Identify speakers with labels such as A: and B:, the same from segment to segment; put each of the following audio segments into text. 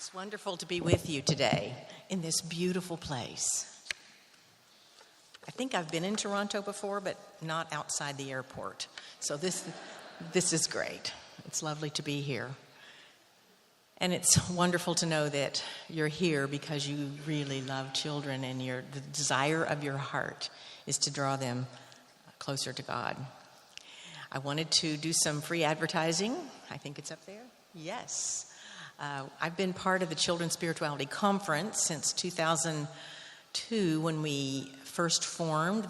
A: It's wonderful to be with you today in this beautiful place. I think I've been in Toronto before, but not outside the airport. So this is great. It's lovely to be here. And it's wonderful to know that you're here because you really love children and the desire of your heart is to draw them closer to God. I wanted to do some free advertising. I think it's up there. Yes. I've been part of the Children's Spirituality Conference since 2002 when we first formed,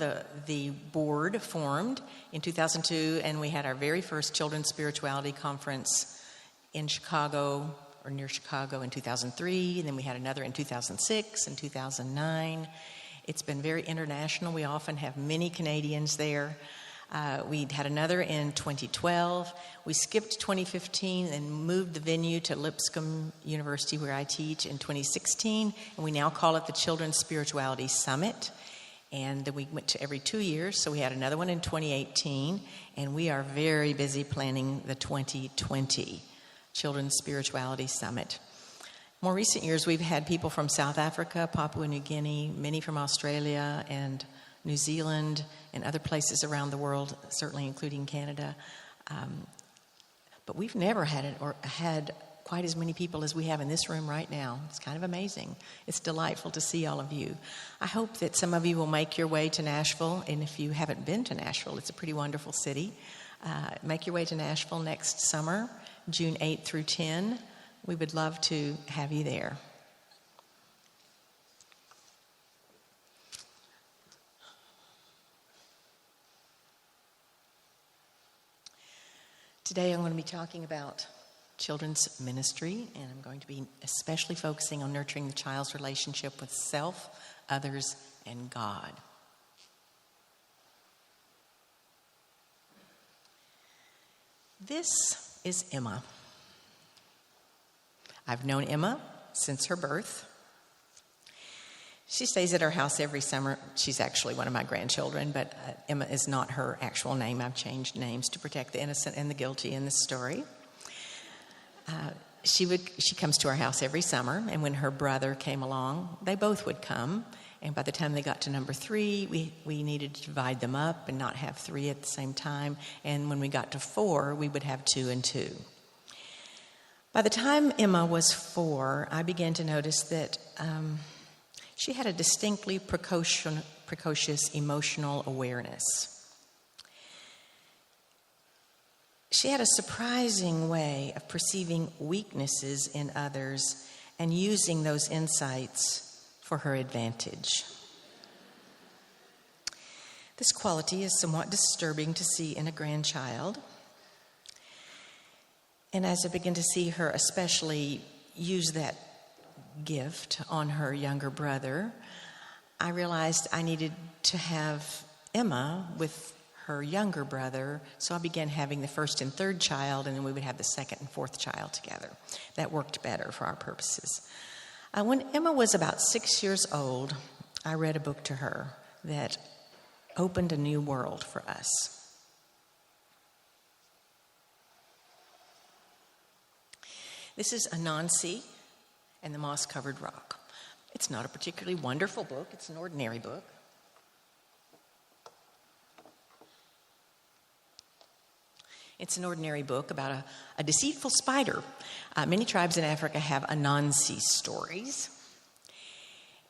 A: the board formed in 2002, and we had our very first Children's Spirituality Conference in Chicago, or near Chicago, in 2003, and then we had another in 2006 and 2009. It's been very international. We often have many Canadians there. We had another in 2012. We skipped 2015 and moved the venue to Lipscomb University, where I teach, in 2016, and we now call it the Children's Spirituality Summit. And then we went to every 2 years, so we had another one in 2018, and we are very busy planning the 2020 Children's Spirituality Summit. More recent years, we've had people from South Africa, Papua New Guinea, many from Australia and New Zealand, and other places around the world, certainly including Canada. But we've never had quite as many people as we have in this room right now. It's kind of amazing. It's delightful to see all of you. I hope that some of you will make your way to Nashville, and if you haven't been to Nashville, it's a pretty wonderful city. Make your way to Nashville next summer, June 8th through 10. We would love to have you there. Today I'm going to be talking about children's ministry, and I'm going to be especially focusing on nurturing the child's relationship with self, others, and God. This is Emma. I've known Emma since her birth. She stays at our house every summer. She's actually one of my grandchildren, but Emma is not her actual name. I've changed names to protect the innocent and the guilty in this story. She comes to our house every summer, and when her brother came along, they both would come. And by the time they got to number 3, we needed to divide them up and not have 3 at the same time. And when we got to 4, we would have 2 and 2. By the time Emma was 4, I began to notice that she had a distinctly precocious emotional awareness. She had a surprising way of perceiving weaknesses in others and using those insights for her advantage. This quality is somewhat disturbing to see in a grandchild. And as I begin to see her especially use that gift on her younger brother, I realized I needed to have Emma with her younger brother, so I began having the first and third child, and then we would have the second and fourth child together. That worked better for our purposes. When Emma was about 6 years old, I read a book to her that opened a new world for us. This is Anansi and the Moss-Covered Rock. It's not a particularly wonderful book. It's an ordinary book. It's an ordinary book about a deceitful spider. Many tribes in Africa have Anansi stories.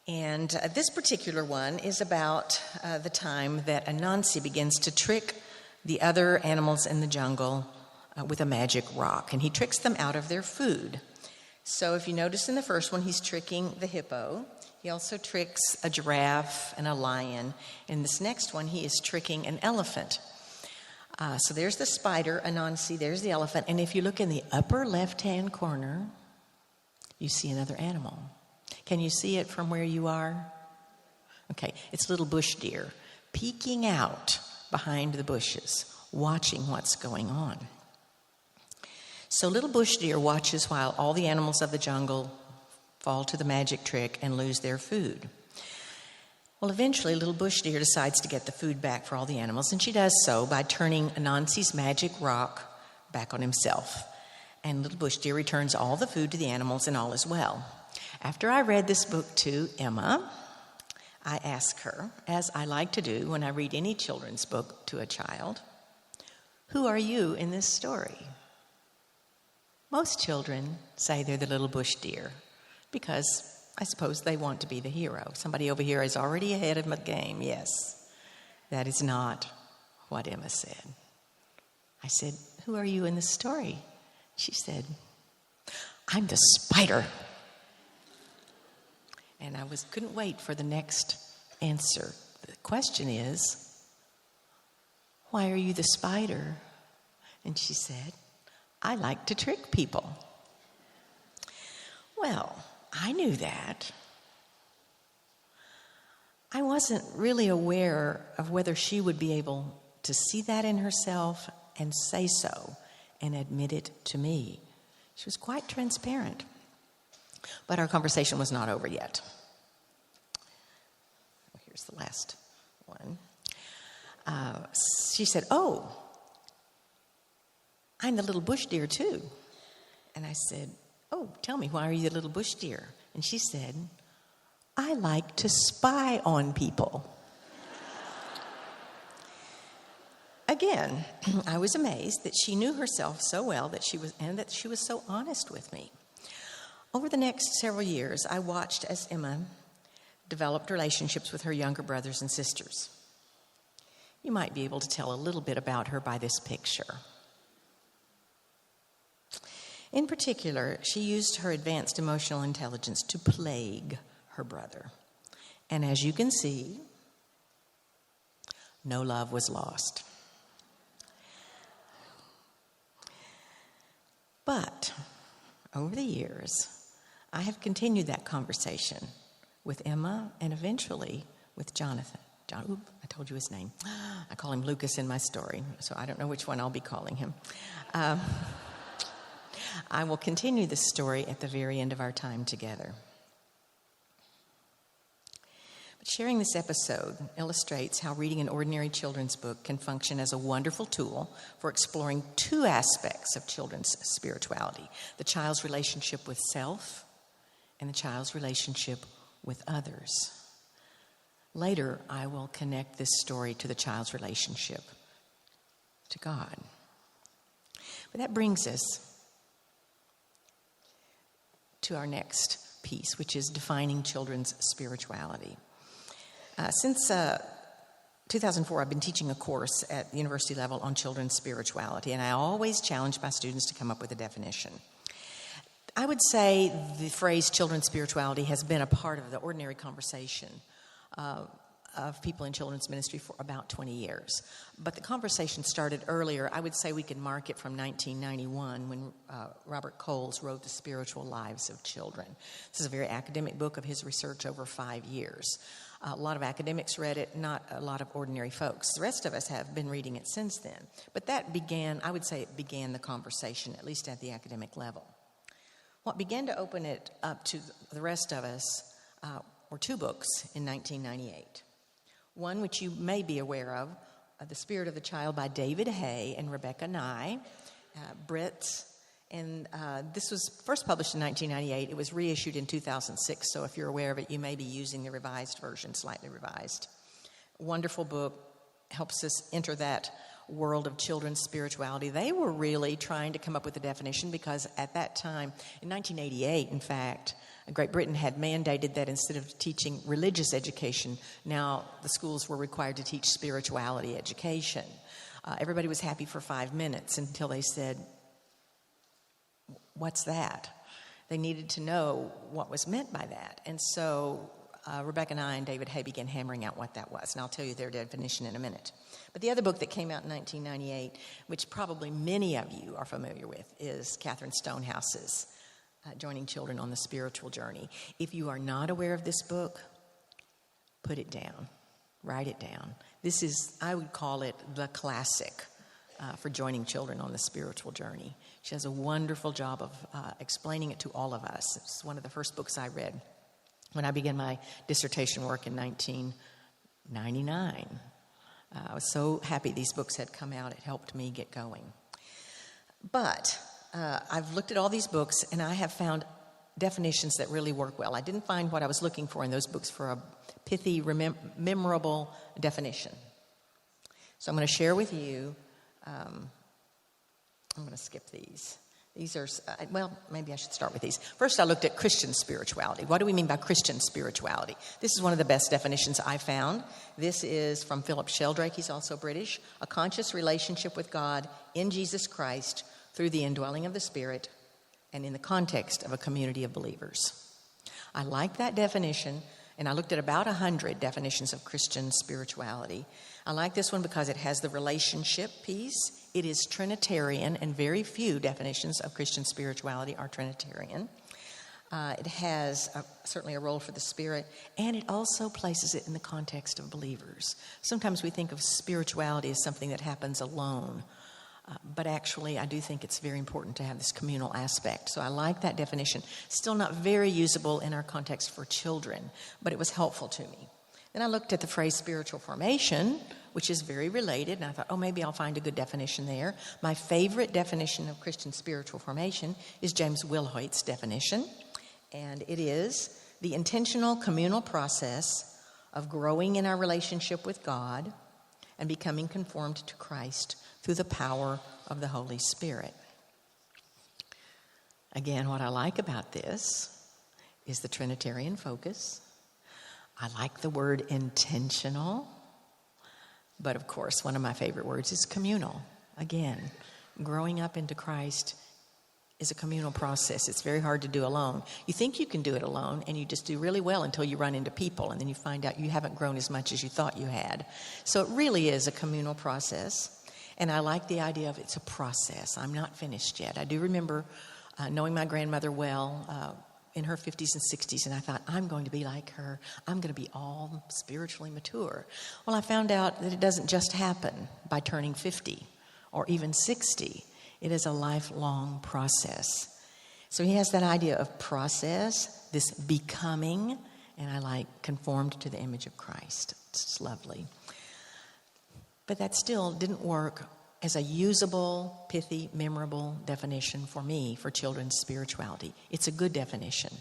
A: And this particular one is about the time that Anansi begins to trick the other animals in the jungle with a magic rock. And he tricks them out of their food. So if you notice in the first one, he's tricking the hippo. He also tricks a giraffe and a lion. In this next one, he is tricking an elephant. So there's the spider, Anansi, there's the elephant. And if you look in the upper left-hand corner, you see another animal. Can you see it from where you are? Okay, it's little bush deer peeking out behind the bushes, watching what's going on. So little bush deer watches while all the animals of the jungle fall to the magic trick and lose their food. Well, eventually, little bush deer decides to get the food back for all the animals, and she does so by turning Anansi's magic rock back on himself. and little bush deer returns all the food to the animals and all is well. After I read this book to Emma, I asked her, as I like to do when I read any children's book to a child, who are you in this story? Most children say they're the little bush deer because I suppose they want to be the hero. Somebody over here is already ahead of the game. Yes, that is not what Emma said. I said, who are you in this story? She said, I'm the spider. And I couldn't wait for the next answer. The question is, why are you the spider? And she said, I like to trick people. Well, I knew that. I wasn't really aware of whether she would be able to see that in herself and say so and admit it to me. She was quite transparent. But our conversation was not over yet. Here's the last one. She said, oh, I'm the little bush deer too. And I said, oh, tell me, why are you the little bush deer? And she said, I like to spy on people. Again, I was amazed that she knew herself so well that she was so honest with me. Over the next several years, I watched as Emma developed relationships with her younger brothers and sisters. You might be able to tell a little bit about her by this picture. In particular, she used her advanced emotional intelligence to plague her brother. And as you can see, no love was lost. But over the years, I have continued that conversation with Emma and eventually with Jonathan. I told you his name. I call him Lucas in my story, so I don't know which one I'll be calling him. I will continue this story at the very end of our time together. But sharing this episode illustrates how reading an ordinary children's book can function as a wonderful tool for exploring two aspects of children's spirituality: the child's relationship with self and the child's relationship with others. Later, I will connect this story to the child's relationship to God. But that brings us to our next piece, which is defining children's spirituality. Since 2004, I've been teaching a course at the university level on children's spirituality, and I always challenge my students to come up with a definition. I would say the phrase children's spirituality has been a part of the ordinary conversation of people in children's ministry for about 20 years. But the conversation started earlier. I would say we could mark it from 1991 when Robert Coles wrote The Spiritual Lives of Children. This is a very academic book of his research over 5 years. A lot of academics read it, not a lot of ordinary folks. The rest of us have been reading it since then. But that began, I would say it began the conversation, at least at the academic level. What began to open it up to the rest of us were two books in 1998. One, which you may be aware of, The Spirit of the Child by David Hay and Rebecca Nye, Brits. And this was first published in 1998. It was reissued in 2006, so if you're aware of it, you may be using the revised version, slightly revised. Wonderful book, helps us enter that world of children's spirituality. They were really trying to come up with a definition because at that time, in 1988, in fact, Great Britain had mandated that instead of teaching religious education, now the schools were required to teach spirituality education. Everybody was happy for 5 minutes until they said, what's that? They needed to know what was meant by that. And so Rebecca and I and David Hay began hammering out what that was. And I'll tell you their definition in a minute. But the other book that came out in 1998, which probably many of you are familiar with, is Catherine Stonehouse's Joining Children on the Spiritual Journey. If you are not aware of this book, put it down. Write it down. This is, I would call it the classic for joining children on the spiritual journey. She does a wonderful job of explaining it to all of us. It's one of the first books I read when I began my dissertation work in 1999. I was so happy these books had come out. It helped me get going. But I've looked at all these books, and I have found definitions that really work well. I didn't find what I was looking for in those books for a pithy, memorable definition. So I'm going to share with you, I'm going to skip these. These are, maybe I should start with these. First, I looked at Christian spirituality. What do we mean by Christian spirituality? This is one of the best definitions I found. This is from Philip Sheldrake. He's also British. A conscious relationship with God in Jesus Christ through the indwelling of the Spirit and in the context of a community of believers. I like that definition, and I looked at about 100 definitions of Christian spirituality. I like this one because it has the relationship piece. It is Trinitarian, and very few definitions of Christian spirituality are Trinitarian. It has certainly a role for the Spirit, and it also places it in the context of believers. Sometimes we think of spirituality as something that happens alone, but actually I do think it's very important to have this communal aspect. So I like that definition. Still not very usable in our context for children, but it was helpful to me. Then I looked at the phrase spiritual formation, which is very related, and I thought, maybe I'll find a good definition there. My favorite definition of Christian spiritual formation is James Wilhoit's definition, and it is the intentional communal process of growing in our relationship with God and becoming conformed to Christ through the power of the Holy Spirit. Again, what I like about this is the Trinitarian focus. I like the word intentional, but of course, one of my favorite words is communal. Again, growing up into Christ is a communal process. It's very hard to do alone. You think you can do it alone, and you just do really well until you run into people, and then you find out you haven't grown as much as you thought you had. So it really is a communal process, and I like the idea of it's a process. I'm not finished yet. I do remember knowing my grandmother well, in her 50s and 60s, and I thought, I'm going to be like her. I'm going to be all spiritually mature. Well, I found out that it doesn't just happen by turning 50 or even 60. It is a lifelong process. So he has that idea of process, this becoming, and I like conformed to the image of Christ. It's lovely. But that still didn't work as a usable, pithy, memorable definition for me for children's spirituality. It's a good definition.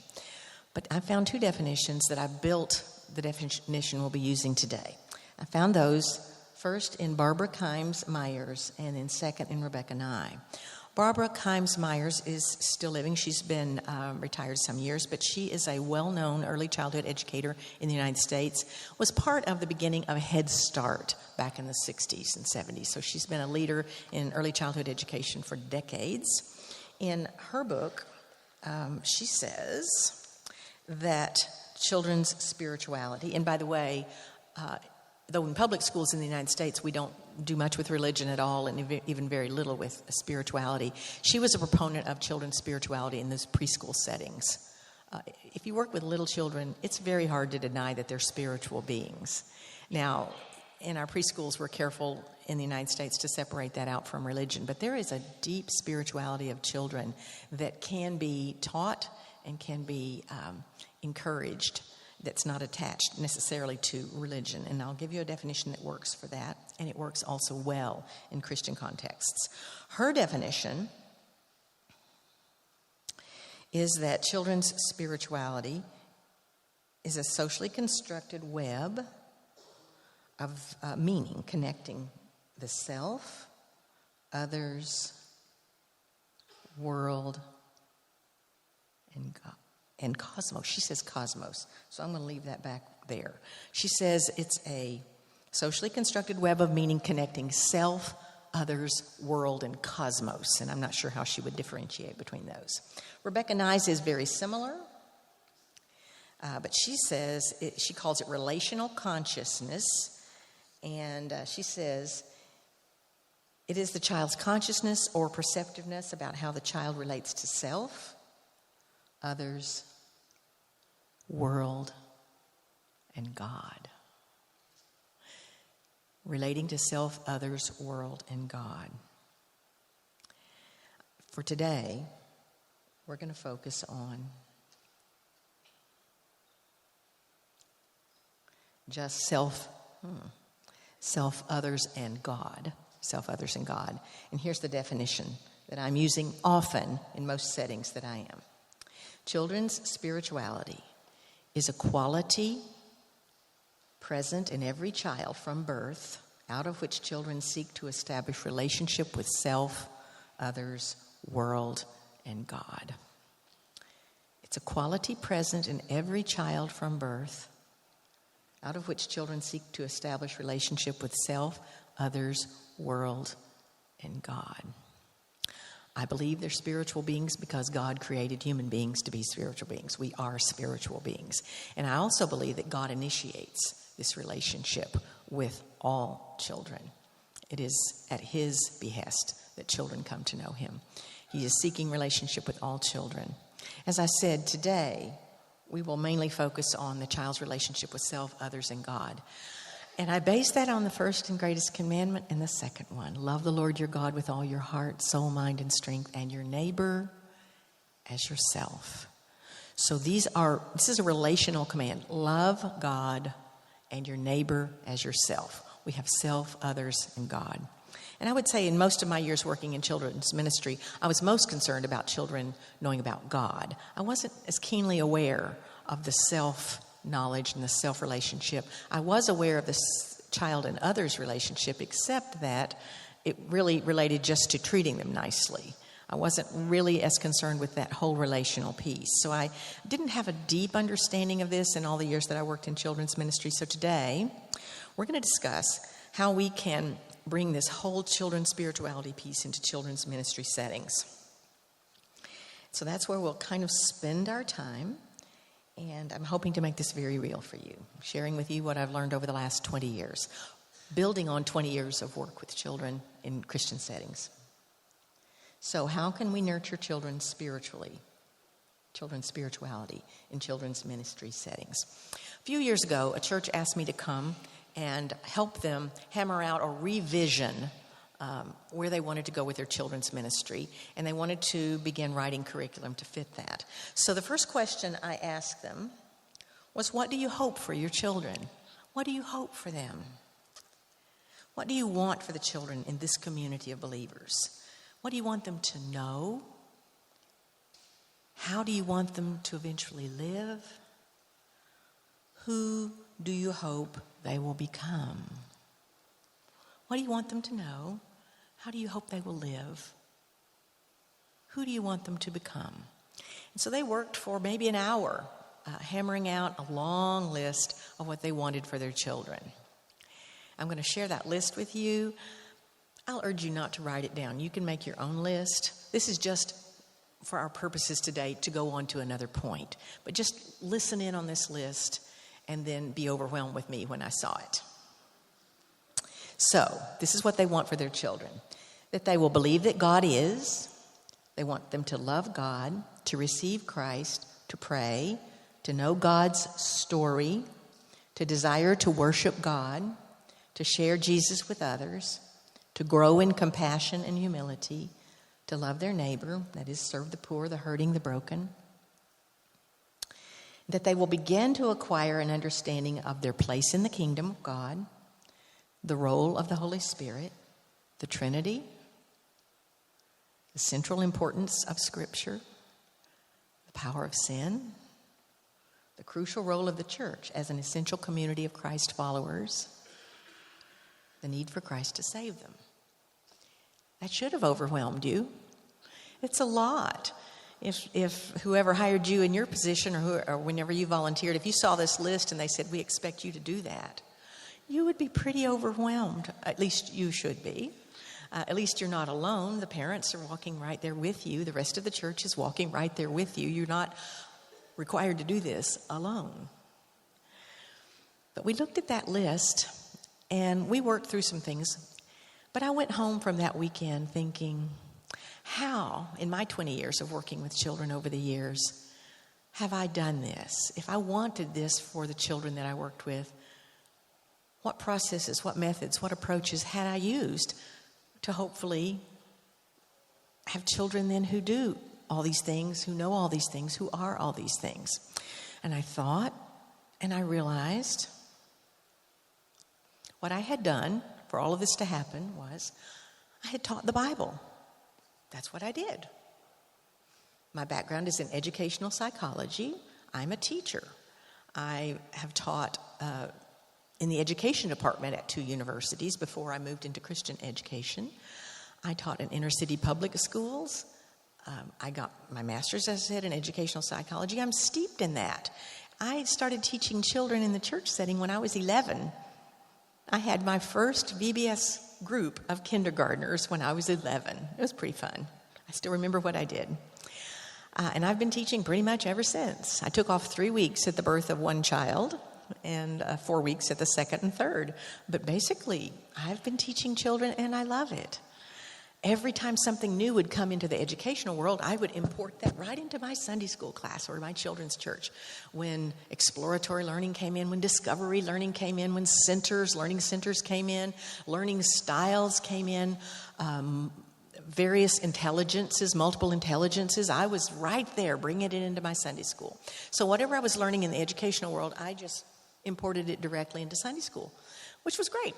A: But I found two definitions that I built the definition we'll be using today. I found those first in Barbara Kimes-Myers and then second in Rebecca Nye. Barbara Kimes-Myers is still living. She's been retired some years, but she is a well-known early childhood educator in the United States, was part of the beginning of Head Start back in the 60s and 70s. So she's been a leader in early childhood education for decades. In her book, she says that children's spirituality, and by the way, though in public schools in the United States we don't do much with religion at all and even very little with spirituality, she was a proponent of children's spirituality in those preschool settings. If you work with little children, it's very hard to deny that they're spiritual beings. Now, in our preschools, we're careful in the United States to separate that out from religion, but there is a deep spirituality of children that can be taught and can be encouraged, that's not attached necessarily to religion. And I'll give you a definition that works for that, and it works also well in Christian contexts. Her definition is that children's spirituality is a socially constructed web of meaning connecting the self, others, world, and God. And cosmos. She says cosmos. So I'm going to leave that back there. She says it's a socially constructed web of meaning connecting self, others, world, and cosmos. And I'm not sure how she would differentiate between those. Rebecca Nye's is very similar. But she says, she calls it relational consciousness. And she says it is the child's consciousness or perceptiveness about how the child relates to self, others, world, and God. Relating to self, others, world, and God. For today, we're going to focus on just self, others, and God. Self, others, and God. And here's the definition that I'm using often in most settings that I am. Children's spirituality is a quality present in every child from birth, out of which children seek to establish relationship with self, others, world, and God. It's a quality present in every child from birth, out of which children seek to establish relationship with self, others, world, and God. I believe they're spiritual beings because God created human beings to be spiritual beings. We are spiritual beings. And I also believe that God initiates this relationship with all children. It is at His behest that children come to know Him. He is seeking relationship with all children. As I said, today, we will mainly focus on the child's relationship with self, others, and God. And I base that on the first and greatest commandment and the second one. Love the Lord your God with all your heart, soul, mind, and strength, and your neighbor as yourself. So this is a relational command. Love God and your neighbor as yourself. We have self, others, and God. And I would say in most of my years working in children's ministry, I was most concerned about children knowing about God. I wasn't as keenly aware of the self-knowledge and the self-relationship. I was aware of the child and others relationship, except that it really related just to treating them nicely. I wasn't really as concerned with that whole relational piece. So I didn't have a deep understanding of this in all the years that I worked in children's ministry. So today, we're going to discuss how we can bring this whole children's spirituality piece into children's ministry settings. So that's where we'll kind of spend our time, and I'm hoping to make this very real for you, sharing with you what I've learned over the last 20 years, building on 20 years of work with children in Christian settings. So how can we nurture children's spirituality in children's ministry settings? A few years ago, a church asked me to come and help them hammer out or revision where they wanted to go with their children's ministry, and they wanted to begin writing curriculum to fit that. So the first question I asked them was, what do you hope for your children? What do you hope for them? What do you want for the children in this community of believers? What do you want them to know? How do you want them to eventually live? Who do you hope they will become? What do you want them to know? How do you hope they will live? Who do you want them to become? And so they worked for maybe an hour, hammering out a long list of what they wanted for their children. I'm going to share that list with you. I'll urge you not to write it down. You can make your own list. This is just for our purposes today to go on to another point. But just listen in on this list and then be overwhelmed with me when I saw it. So, this is what they want for their children. That they will believe that God is. They want them to love God, to receive Christ, to pray, to know God's story, to desire to worship God, to share Jesus with others, to grow in compassion and humility, to love their neighbor, that is, serve the poor, the hurting, the broken. That they will begin to acquire an understanding of their place in the kingdom of God, the role of the Holy Spirit, the Trinity, the central importance of Scripture, the power of sin, the crucial role of the church as an essential community of Christ followers, the need for Christ to save them. That should have overwhelmed you. It's a lot. If whoever hired you in your position or whenever you volunteered, if you saw this list and they said, we expect you to do that, you would be pretty overwhelmed. At least you should be. At least you're not alone. The parents are walking right there with you. The rest of the church is walking right there with you. You're not required to do this alone. But we looked at that list and we worked through some things. But I went home from that weekend thinking, how, in my 20 years of working with children over the years, have I done this? If I wanted this for the children that I worked with, what processes, what methods, what approaches had I used to hopefully have children then who do all these things, who know all these things, who are all these things? And I thought, and I realized what I had done for all of this to happen was I had taught the Bible. that's what I did. My background is in educational psychology. I'm a teacher. I have taught in the education department at 2 universities before I moved into Christian education. I taught in inner city public schools. I got my master's, as I said, in educational psychology. I'm steeped in that. I started teaching children in the church setting when I was 11. I had my first VBS group of kindergartners when I was 11. It was pretty fun. I still remember what I did. And I've been teaching pretty much ever since. I took off 3 weeks at the birth of one child and 4 weeks at the second and third. But basically, I've been teaching children and I love it. Every time something new would come into the educational world, I would import that right into my Sunday school class or my children's church. When exploratory learning came in, when discovery learning came in, when learning centers came in, learning styles came in, various intelligences, multiple intelligences, I was right there bringing it into my Sunday school. So whatever I was learning in the educational world, I just imported it directly into Sunday school, which was great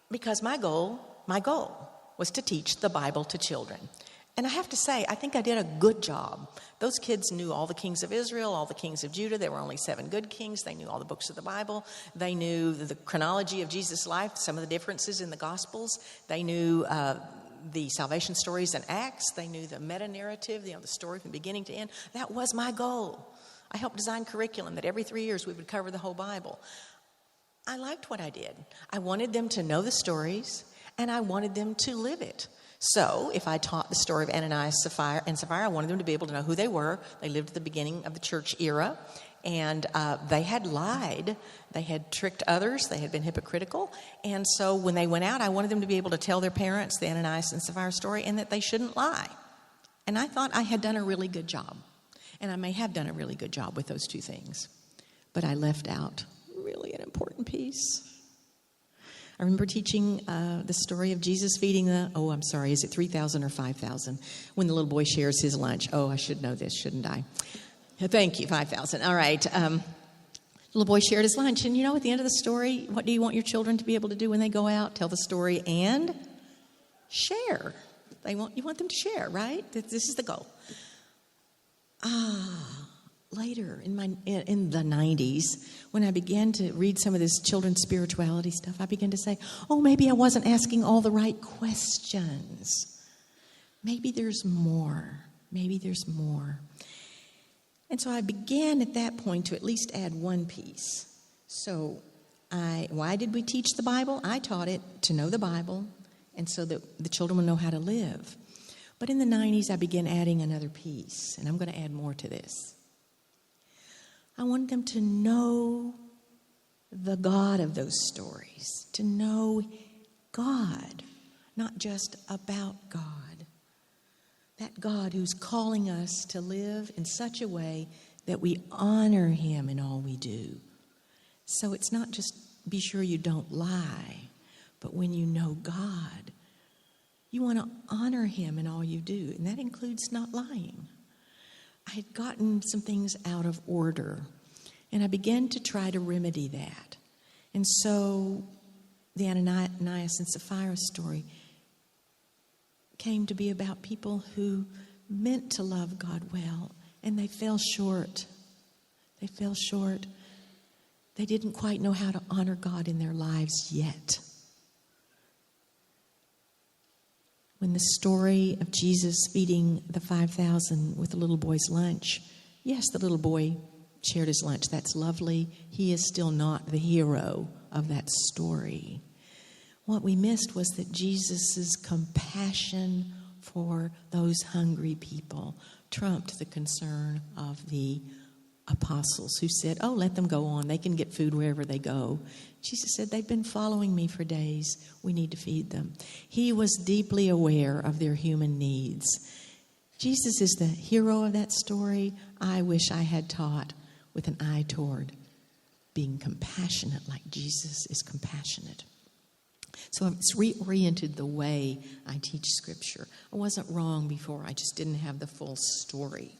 A: because my goal was to teach the Bible to children. And I have to say, I think I did a good job. Those kids knew all the kings of Israel, all the kings of Judah. There were only 7 good kings. They knew all the books of the Bible. They knew the chronology of Jesus' life, some of the differences in the Gospels. They knew the salvation stories in Acts. They knew the meta-narrative, the story from beginning to end. That was my goal. I helped design curriculum that every 3 years we would cover the whole Bible. I liked what I did. I wanted them to know the stories, and I wanted them to live it. So if I taught the story of Ananias and Sapphira, I wanted them to be able to know who they were. They lived at the beginning of the church era, and they had lied. They had tricked others. They had been hypocritical. And so when they went out, I wanted them to be able to tell their parents the Ananias and Sapphira story and that they shouldn't lie. And I thought I had done a really good job. And I may have done a really good job with those 2 things. But I left out really an important piece. I remember teaching the story of Jesus feeding is it 3,000 or 5,000? When the little boy shares his lunch. Oh, I should know this, shouldn't I? Thank you, 5,000. All right. The little boy shared his lunch. And at the end of the story, what do you want your children to be able to do when they go out? Tell the story and share. You want them to share, right? This is the goal. Later in the 90s, when I began to read some of this children's spirituality stuff, I began to say, maybe I wasn't asking all the right questions. Maybe there's more. And so I began at that point to at least add one piece. So why did we teach the Bible? I taught it to know the Bible and so that the children would know how to live. But in the 90s, I began adding another piece, and I'm going to add more to this. I wanted them to know the God of those stories, to know God, not just about God. That God who's calling us to live in such a way that we honor Him in all we do. So it's not just be sure you don't lie, but when you know God, you want to honor Him in all you do, and that includes not lying. I had gotten some things out of order, and I began to try to remedy that. And so the Ananias and Sapphira story came to be about people who meant to love God well, and they fell short. They didn't quite know how to honor God in their lives yet. When the story of Jesus feeding the 5,000 with the little boy's lunch, yes, the little boy shared his lunch. That's lovely. He is still not the hero of that story. What we missed was that Jesus' compassion for those hungry people trumped the concern of the apostles who said, let them go on. They can get food wherever they go. Jesus said, they've been following me for days. We need to feed them. He was deeply aware of their human needs. Jesus is the hero of that story. I wish I had taught with an eye toward being compassionate like Jesus is compassionate. So it's reoriented the way I teach Scripture. I wasn't wrong before. I just didn't have the full story.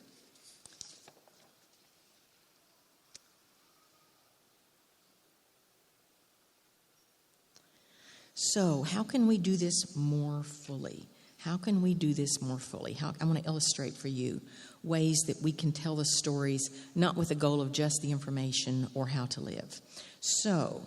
A: So how can we do this more fully? How can we do this more fully? I want to illustrate for you ways that we can tell the stories, not with the goal of just the information or how to live. So,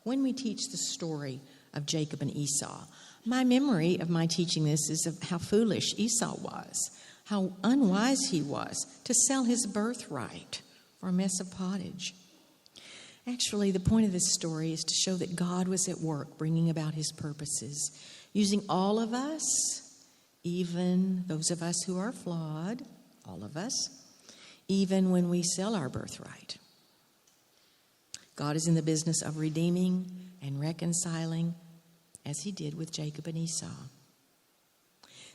A: when we teach the story of Jacob and Esau, my memory of my teaching this is of how foolish Esau was, how unwise he was to sell his birthright for a mess of pottage. Actually, the point of this story is to show that God was at work bringing about his purposes, using all of us, even those of us who are flawed, all of us, even when we sell our birthright. God is in the business of redeeming and reconciling, as he did with Jacob and Esau.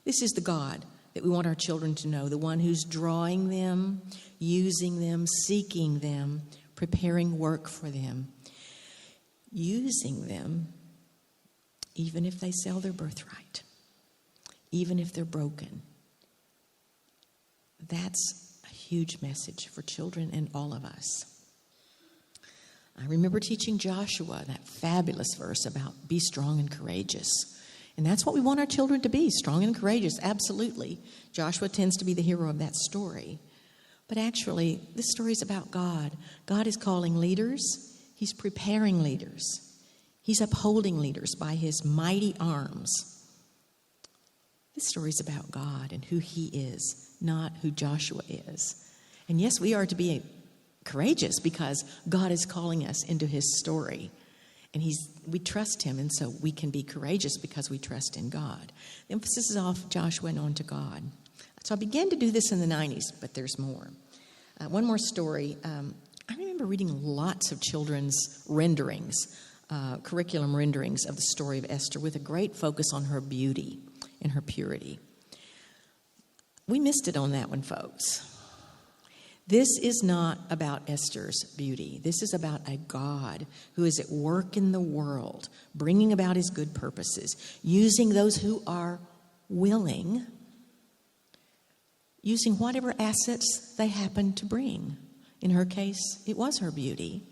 A: This is the God that we want our children to know, the one who's drawing them, using them, seeking them, preparing work for them, using them, even if they sell their birthright, even if they're broken. That's a huge message for children and all of us. I remember teaching Joshua that fabulous verse about be strong and courageous. And that's what we want our children to be, strong and courageous, absolutely. Joshua tends to be the hero of that story. But actually, this story is about God. God is calling leaders. He's preparing leaders. He's upholding leaders by his mighty arms. This story is about God and who he is, not who Joshua is. And yes, we are to be courageous because God is calling us into his story. And we trust him, and so we can be courageous because we trust in God. The emphasis is off Joshua and on to God. So I began to do this in the 90s, but there's more. One more story. I remember reading lots of children's renderings, curriculum renderings of the story of Esther with a great focus on her beauty and her purity. We missed it on that one, folks. This is not about Esther's beauty. This is about a God who is at work in the world, bringing about his good purposes, using those who are willing, using whatever assets they happen to bring. In her case, it was her beauty.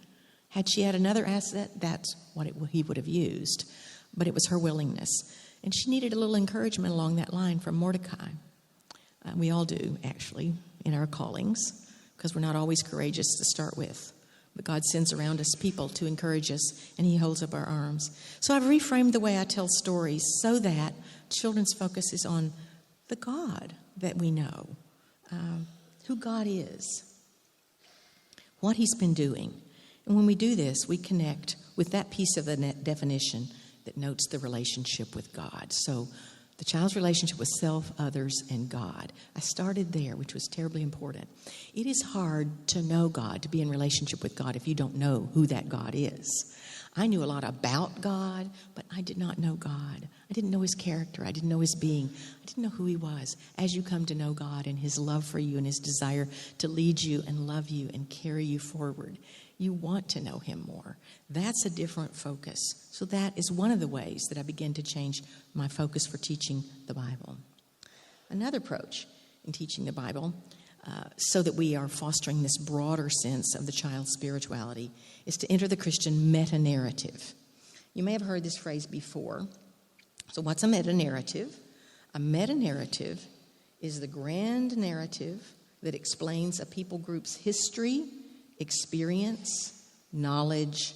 A: Had she had another asset, that's what he would have used. But it was her willingness. And she needed a little encouragement along that line from Mordecai. We all do, actually, in our callings, because we're not always courageous to start with. But God sends around us people to encourage us, and he holds up our arms. So I've reframed the way I tell stories so that children's focus is on the God that we know, who God is, what he's been doing. And when we do this, we connect with that piece of the definition that notes the relationship with God. So the child's relationship with self, others, and God. I started there, which was terribly important. It is hard to know God, to be in relationship with God, if you don't know who that God is. I knew a lot about God, but I did not know God. I didn't know his character. I didn't know his being. I didn't know who he was. As you come to know God and his love for you and his desire to lead you and love you and carry you forward, you want to know him more. That's a different focus. So that is one of the ways that I begin to change my focus for teaching the Bible. Another approach in teaching the Bible, so that we are fostering this broader sense of the child's spirituality, is to enter the Christian meta-narrative. You may have heard this phrase before. So what's a meta-narrative? A meta-narrative is the grand narrative that explains a people group's history, experience, knowledge,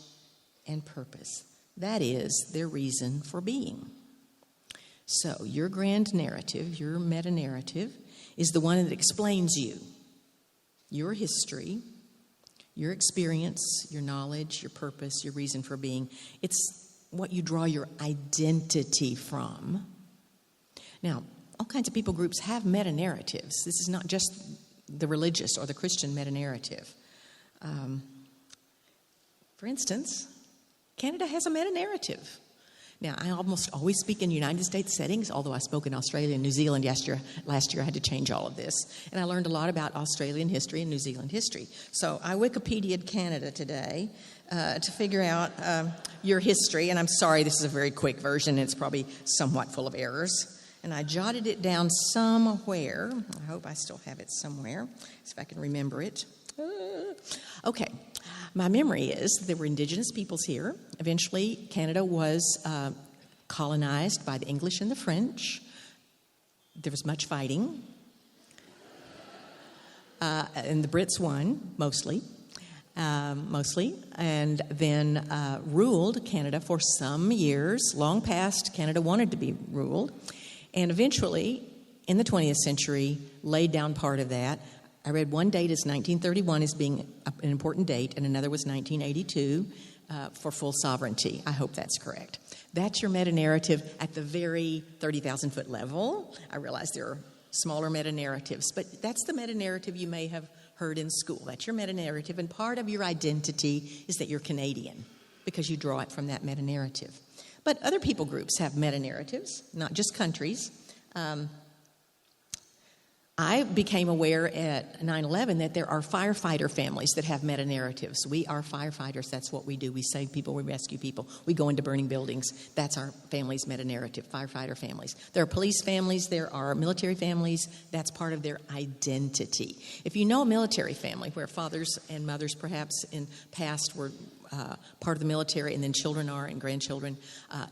A: and purpose. That is their reason for being. So your grand narrative, your meta-narrative, is the one that explains you, your history, your experience, your knowledge, your purpose, your reason for being. It's what you draw your identity from. Now, all kinds of people groups have meta-narratives. This is not just the religious or the Christian meta-narrative. For instance, Canada has a meta-narrative. Now, I almost always speak in United States settings, although I spoke in Australia and New Zealand last year. I had to change all of this. And I learned a lot about Australian history and New Zealand history. So I Wikipedia'd Canada today to figure out your history. And I'm sorry, this is a very quick version. It's probably somewhat full of errors. And I jotted it down somewhere. I hope I still have it somewhere, if I can remember it. Okay. My memory is there were indigenous peoples here. Eventually, Canada was colonized by the English and the French. There was much fighting. And the Brits won, mostly, and then ruled Canada for some years, long past Canada wanted to be ruled, and eventually, in the 20th century, laid down part of that. I read one date as 1931 as being an important date, and another was 1982 for full sovereignty. I hope that's correct. That's your meta-narrative at the very 30,000-foot level. I realize there are smaller meta-narratives, but that's the meta-narrative you may have heard in school. That's your meta-narrative, and part of your identity is that you're Canadian because you draw it from that meta-narrative. But other people groups have meta-narratives, not just countries. I became aware at 9/11 that there are firefighter families that have meta-narratives. We are firefighters. That's what we do. We save people. We rescue people. We go into burning buildings. That's our family's meta-narrative, firefighter families. There are police families. There are military families. That's part of their identity. If you know a military family where fathers and mothers perhaps in past were part of the military and then children are and grandchildren,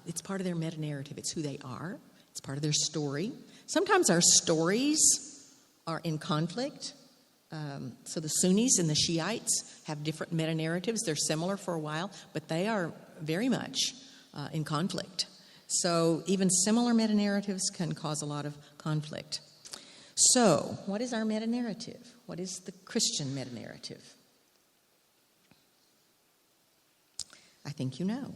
A: it's part of their meta-narrative. It's who they are. It's part of their story. Sometimes our stories are in conflict. So the Sunnis and the Shiites have different meta-narratives. They're similar for a while, but they are very much in conflict. So even similar meta-narratives can cause a lot of conflict. So what is our meta-narrative? What is the Christian meta-narrative? I think you know.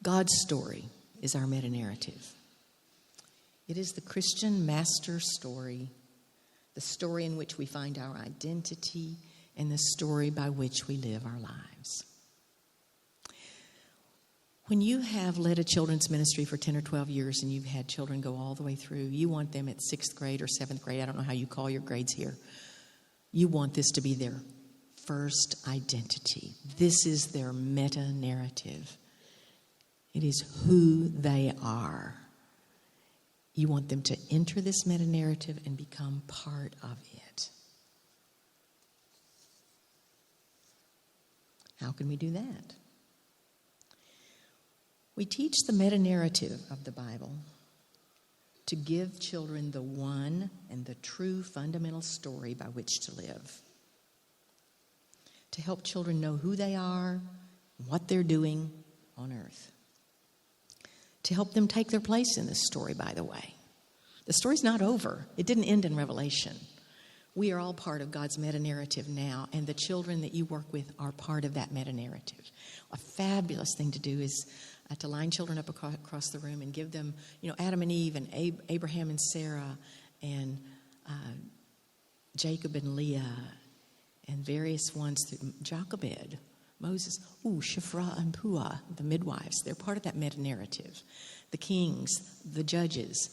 A: God's story is our meta-narrative. It is the Christian master story, the story in which we find our identity, and the story by which we live our lives. When you have led a children's ministry for 10 or 12 years and you've had children go all the way through, you want them at 6th grade or 7th grade, I don't know how you call your grades here, you want this to be their first identity. This is their meta-narrative. It is who they are. You want them to enter this meta-narrative and become part of it. How can we do that? We teach the meta-narrative of the Bible to give children the one and the true fundamental story by which to live. To help children know who they are, what they're doing on earth. To help them take their place in this story, by the way. The story's not over. It didn't end in Revelation. We are all part of God's meta-narrative now, and the children that you work with are part of that meta-narrative. A fabulous thing to do is to line children up across the room and give them, Adam and Eve and Abraham and Sarah and Jacob and Leah and various ones through Jochebed. Moses, Shiphrah and Puah, the midwives, they're part of that meta-narrative. The kings, the judges,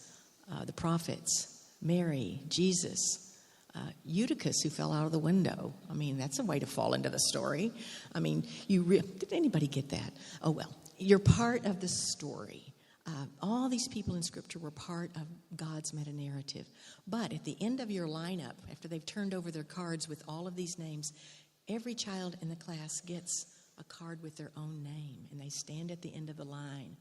A: the prophets, Mary, Jesus, Eutychus who fell out of the window. I mean, that's a way to fall into the story. I mean, did anybody get that? Oh, well, you're part of the story. All these people in Scripture were part of God's meta-narrative. But at the end of your lineup, after they've turned over their cards with all of these names, every child in the class gets a card with their own name, and they stand at the end of the line.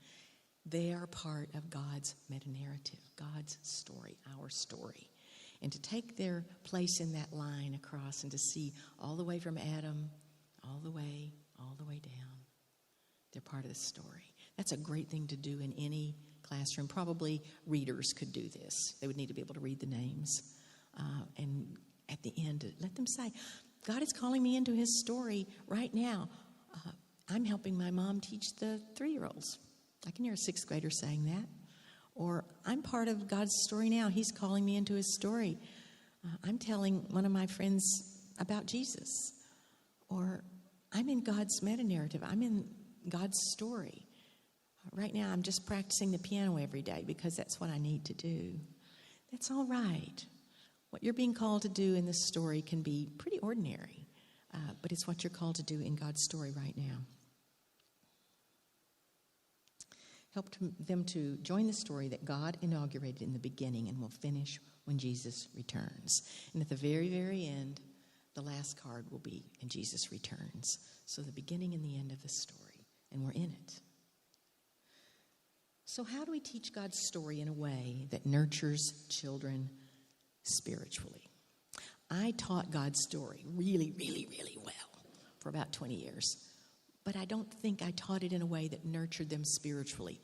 A: They are part of God's meta-narrative, God's story, our story. And to take their place in that line across and to see all the way from Adam, all the way down, they're part of the story. That's a great thing to do in any classroom. Probably readers could do this. They would need to be able to read the names. And at the end, let them say, God is calling me into his story right now. I'm helping my mom teach the 3-year-olds. I can hear a 6th grader saying that. Or I'm part of God's story now. He's calling me into his story. I'm telling one of my friends about Jesus. Or I'm in God's meta-narrative. I'm in God's story. Right now, I'm just practicing the piano every day because that's what I need to do. That's all right. What you're being called to do in this story can be pretty ordinary, but it's what you're called to do in God's story right now. Help them to join the story that God inaugurated in the beginning and will finish when Jesus returns. And at the very, very end, the last card will be, and Jesus returns. So the beginning and the end of the story, and we're in it. So how do we teach God's story in a way that nurtures children spiritually? I taught God's story really, really, really well for about 20 years. But I don't think I taught it in a way that nurtured them spiritually.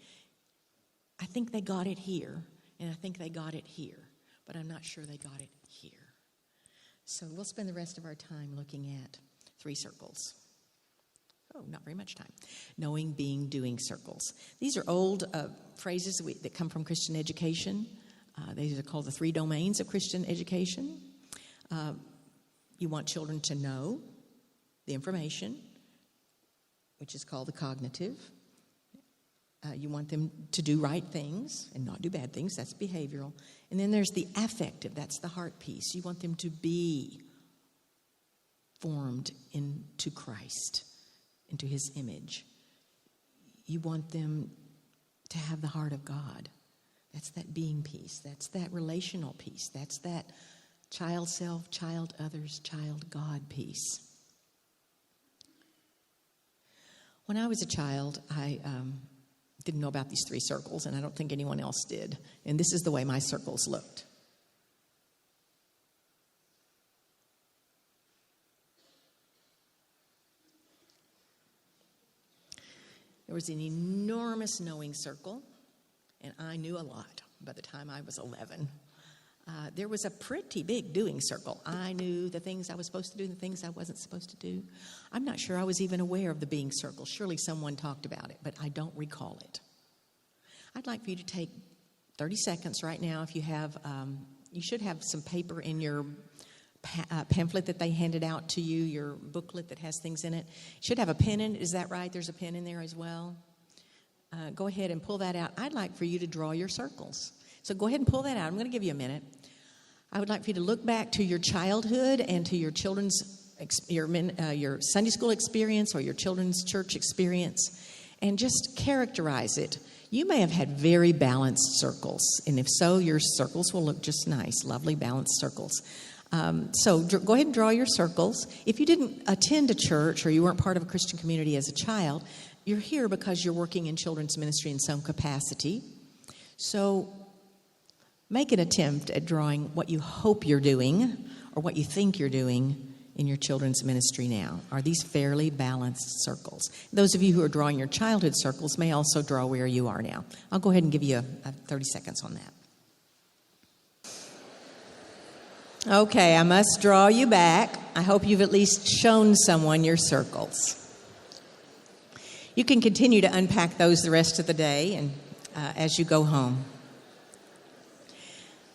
A: I think they got it here, and I think they got it here. But I'm not sure they got it here. So we'll spend the rest of our time looking at 3 circles. Oh, not very much time. Knowing, being, doing circles. These are old phrases that come from Christian education. These are called the 3 domains of Christian education. You want children to know the information, which is called the cognitive. You want them to do right things and not do bad things. That's behavioral. And then there's the affective. That's the heart piece. You want them to be formed into Christ, into his image. You want them to have the heart of God. That's that being piece. That's that relational piece. That's that child self, child others, child God piece. When I was a child, I didn't know about these 3 circles, and I don't think anyone else did. And this is the way my circles looked. There was an enormous knowing circle, and I knew a lot by the time I was 11. There was a pretty big doing circle. I knew the things I was supposed to do and the things I wasn't supposed to do. I'm not sure I was even aware of the being circle. Surely someone talked about it, but I don't recall it. I'd like for you to take 30 seconds right now. If you have, you should have some paper in your pamphlet that they handed out to you, your booklet that has things in it. It should have a pen in it. Is that right? There's a pen in there as well. Go ahead and pull that out. I'd like for you to draw your circles. So go ahead and pull that out. I'm going to give you a minute. I would like for you to look back to your childhood and to your children's, your Sunday school experience or your children's church experience, and just characterize it. You may have had very balanced circles, and if so, your circles will look just nice, lovely balanced circles. So go ahead and draw your circles. If you didn't attend a church or you weren't part of a Christian community as a child, you're here because you're working in children's ministry in some capacity. So make an attempt at drawing what you hope you're doing or what you think you're doing in your children's ministry now. Are these fairly balanced circles? Those of you who are drawing your childhood circles may also draw where you are now. I'll go ahead and give you 30 seconds on that. Okay, I must draw you back. I hope you've at least shown someone your circles. You can continue to unpack those the rest of the day and as you go home.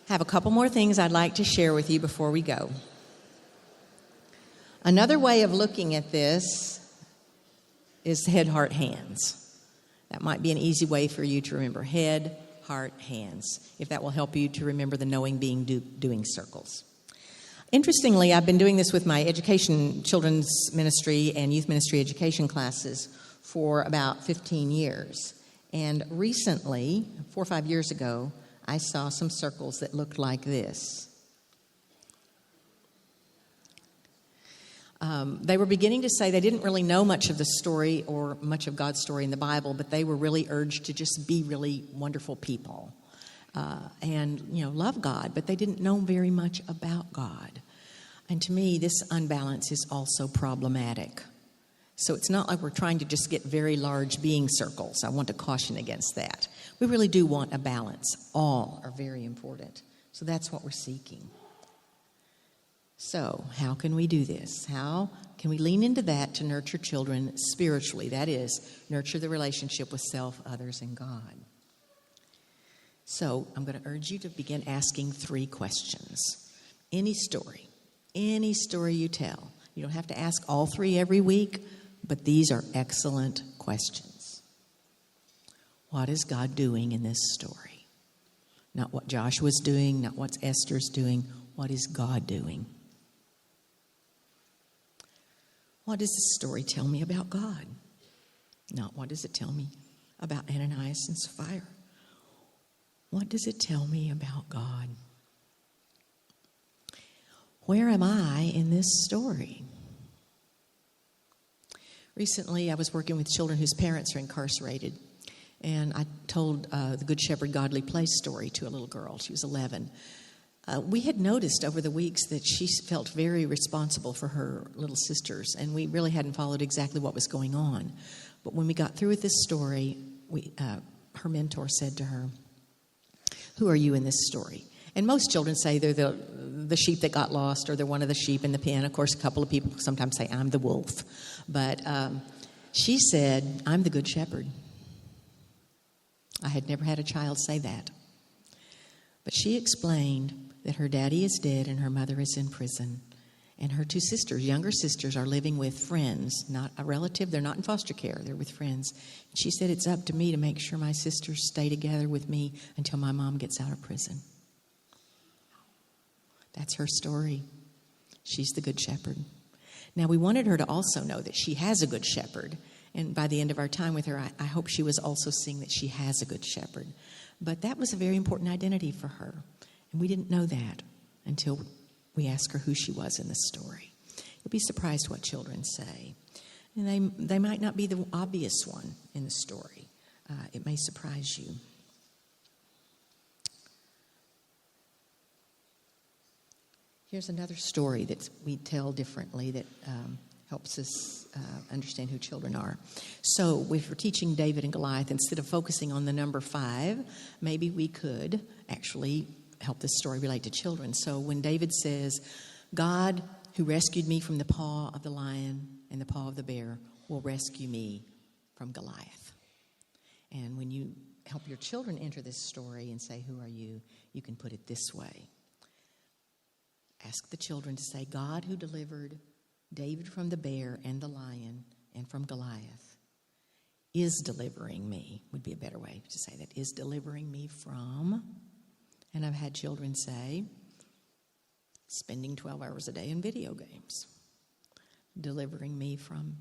A: I have a couple more things I'd like to share with you before we go. Another way of looking at this is head, heart, hands. That might be an easy way for you to remember head, heart, hands, if that will help you to remember the knowing, being, doing circles. Interestingly, I've been doing this with my education, children's ministry and youth ministry education classes for about 15 years. And recently, 4 or 5 years ago, I saw some circles that looked like this. They were beginning to say they didn't really know much of the story or much of God's story in the Bible, but they were really urged to just be really wonderful people and, love God, but they didn't know very much about God. And to me, this unbalance is also problematic. So it's not like we're trying to just get very large being circles. I want to caution against that. We really do want a balance. All are very important. So that's what we're seeking. So how can we do this? How can we lean into that to nurture children spiritually? That is, nurture the relationship with self, others, and God. So I'm going to urge you to begin asking 3 questions. Any story you tell. You don't have to ask all 3 every week, but these are excellent questions. What is God doing in this story? Not what Joshua's doing, not what Esther's doing. What is God doing? What does this story tell me about God? Not what does it tell me about Ananias and Sapphira? What does it tell me about God? Where am I in this story? Recently, I was working with children whose parents are incarcerated. And I told the Good Shepherd Godly Place story to a little girl. She was 11. We had noticed over the weeks that she felt very responsible for her little sisters, and we really hadn't followed exactly what was going on. But when we got through with this story, her mentor said to her, "Who are you in this story?" And most children say they're the sheep that got lost, or they're one of the sheep in the pen. Of course, a couple of people sometimes say, "I'm the wolf." But she said, "I'm the Good Shepherd." I had never had a child say that. But she explained that her daddy is dead and her mother is in prison. And her two sisters, younger sisters, are living with friends, not a relative. They're not in foster care. They're with friends. And she said, "It's up to me to make sure my sisters stay together with me until my mom gets out of prison." That's her story. She's the Good Shepherd. Now, we wanted her to also know that she has a Good Shepherd. And by the end of our time with her, I hope she was also seeing that she has a Good Shepherd. But that was a very important identity for her. And we didn't know that until we asked her who she was in the story. You'll be surprised what children say. And they might not be the obvious one in the story. It may surprise you. Here's another story that we tell differently that helps us understand who children are. So if we're teaching David and Goliath, instead of focusing on the number 5, maybe we could actually help this story relate to children. So when David says, "God who rescued me from the paw of the lion and the paw of the bear will rescue me from Goliath." And when you help your children enter this story and say, "Who are you?" you can put it this way. Ask the children to say, "God who delivered David from the bear and the lion and from Goliath is delivering me," would be a better way to say that, "is delivering me from," and I've had children say, "spending 12 hours a day in video games, delivering me from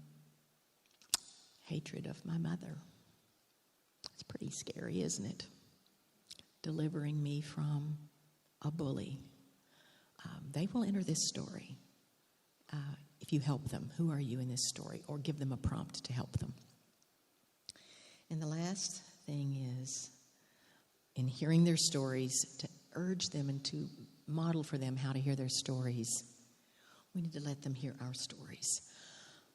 A: hatred of my mother." It's pretty scary, isn't it? Delivering me from a bully. They will enter this story if you help them. Who are you in this story? Or give them a prompt to help them. And the last thing is, in hearing their stories, to urge them and to model for them how to hear their stories. We need to let them hear our stories.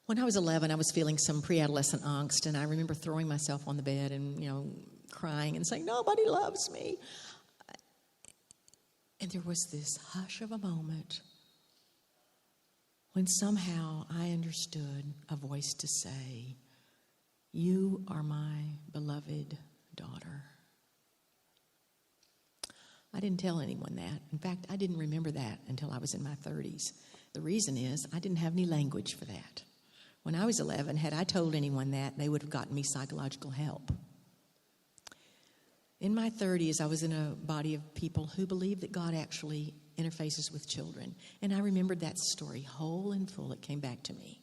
A: When I was 11, I was feeling some pre-adolescent angst, and I remember throwing myself on the bed and, crying and saying, "Nobody loves me." And there was this hush of a moment when somehow I understood a voice to say, "You are my beloved daughter." I didn't tell anyone that. In fact, I didn't remember that until I was in my 30s. The reason is I didn't have any language for that. When I was 11, had I told anyone that, they would have gotten me psychological help. In my 30s, I was in a body of people who believed that God actually interfaces with children. And I remembered that story whole and full. It came back to me.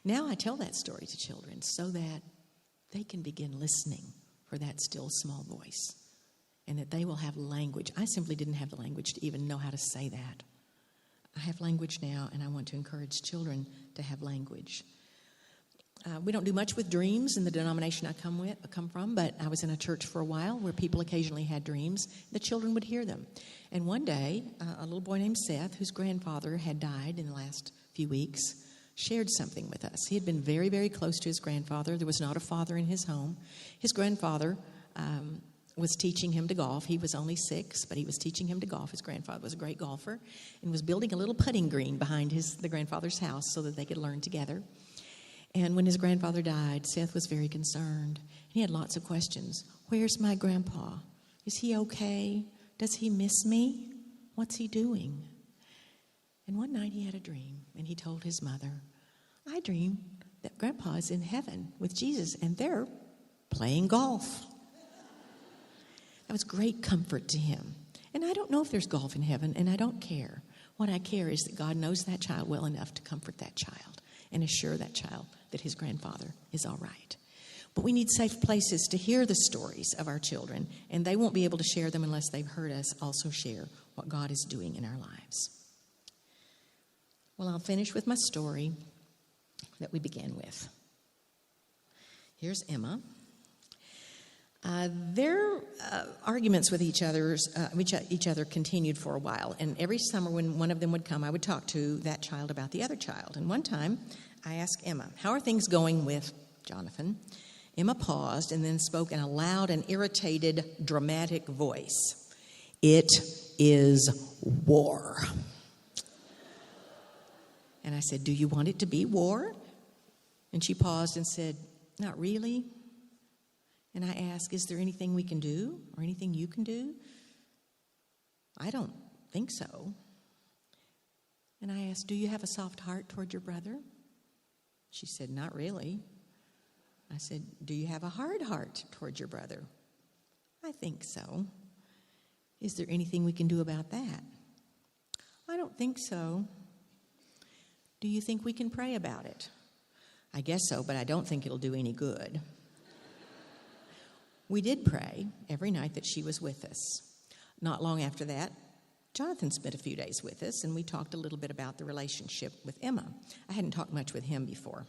A: Now I tell that story to children so that they can begin listening for that still small voice and that they will have language. I simply didn't have the language to even know how to say that. I have language now, and I want to encourage children to have language. We don't do much with dreams in the denomination I come from, but I was in a church for a while where people occasionally had dreams. The children would hear them. And one day, a little boy named Seth, whose grandfather had died in the last few weeks, shared something with us. He had been very, very close to his grandfather. There was not a father in his home. His grandfather was teaching him to golf. He was only 6, but he was teaching him to golf. His grandfather was a great golfer and was building a little putting green behind the grandfather's house so that they could learn together. And when his grandfather died, Seth was very concerned. He had lots of questions. Where's my grandpa? Is he okay? Does he miss me? What's he doing? And one night he had a dream, and he told his mother, "I dreamed that Grandpa is in heaven with Jesus, and they're playing golf." That was great comfort to him. And I don't know if there's golf in heaven, and I don't care. What I care is that God knows that child well enough to comfort that child and assure that child that his grandfather is all right. But we need safe places to hear the stories of our children, and they won't be able to share them unless they've heard us also share what God is doing in our lives. Well, I'll finish with my story that we began with. Here's Emma. Their arguments with each other continued for a while, and every summer when one of them would come, I would talk to that child about the other child. And one time, I asked Emma, "How are things going with Jonathan?" Emma paused and then spoke in a loud and irritated, dramatic voice. "It is war." And I said, "Do you want it to be war?" And she paused and said, "Not really." And I asked, "Is there anything we can do or anything you can do?" "I don't think so." And I asked, "Do you have a soft heart toward your brother?" She said, "Not really." I said, "Do you have a hard heart toward your brother?" "I think so." "Is there anything we can do about that?" "I don't think so." "Do you think we can pray about it?" "I guess so, but I don't think it'll do any good." We did pray every night that she was with us. Not long after that, Jonathan spent a few days with us, and we talked a little bit about the relationship with Emma. I hadn't talked much with him before.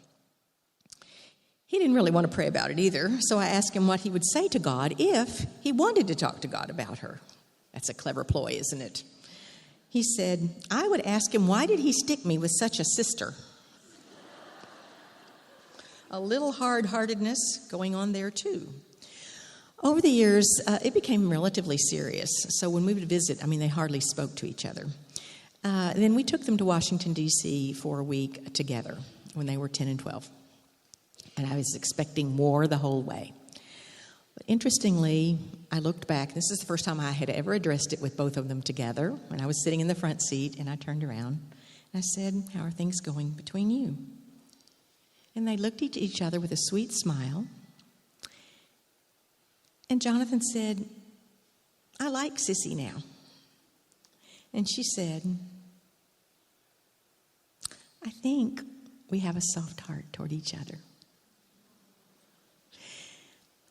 A: He didn't really want to pray about it either, so I asked him what he would say to God if he wanted to talk to God about her. That's a clever ploy, isn't it? He said, "I would ask him, why did he stick me with such a sister?" A little hard-heartedness going on there, too. Over the years, it became relatively serious. So when we would visit, they hardly spoke to each other. Then we took them to Washington, D.C. for a week together when they were 10 and 12. And I was expecting war the whole way. But interestingly, I looked back. This is the first time I had ever addressed it with both of them together. And I was sitting in the front seat, and I turned around. And I said, "How are things going between you?" And they looked at each other with a sweet smile. And Jonathan said, "I like Sissy now." And she said, "I think we have a soft heart toward each other."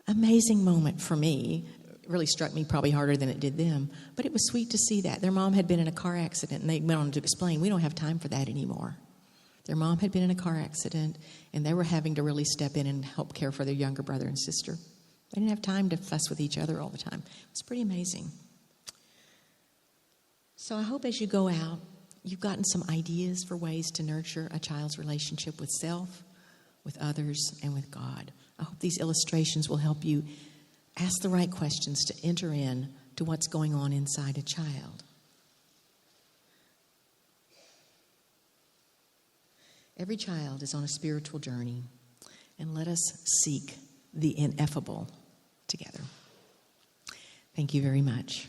A: Amazing moment for me. It really struck me probably harder than it did them. But it was sweet to see that. Their mom had been in a car accident, and they went on to explain, we don't have time for that anymore. Their mom had been in a car accident, and they were having to really step in and help care for their younger brother and sister. They didn't have time to fuss with each other all the time. It was pretty amazing. So I hope as you go out, you've gotten some ideas for ways to nurture a child's relationship with self, with others, and with God. I hope these illustrations will help you ask the right questions to enter in to what's going on inside a child. Every child is on a spiritual journey, and let us seek the ineffable together. Thank you very much.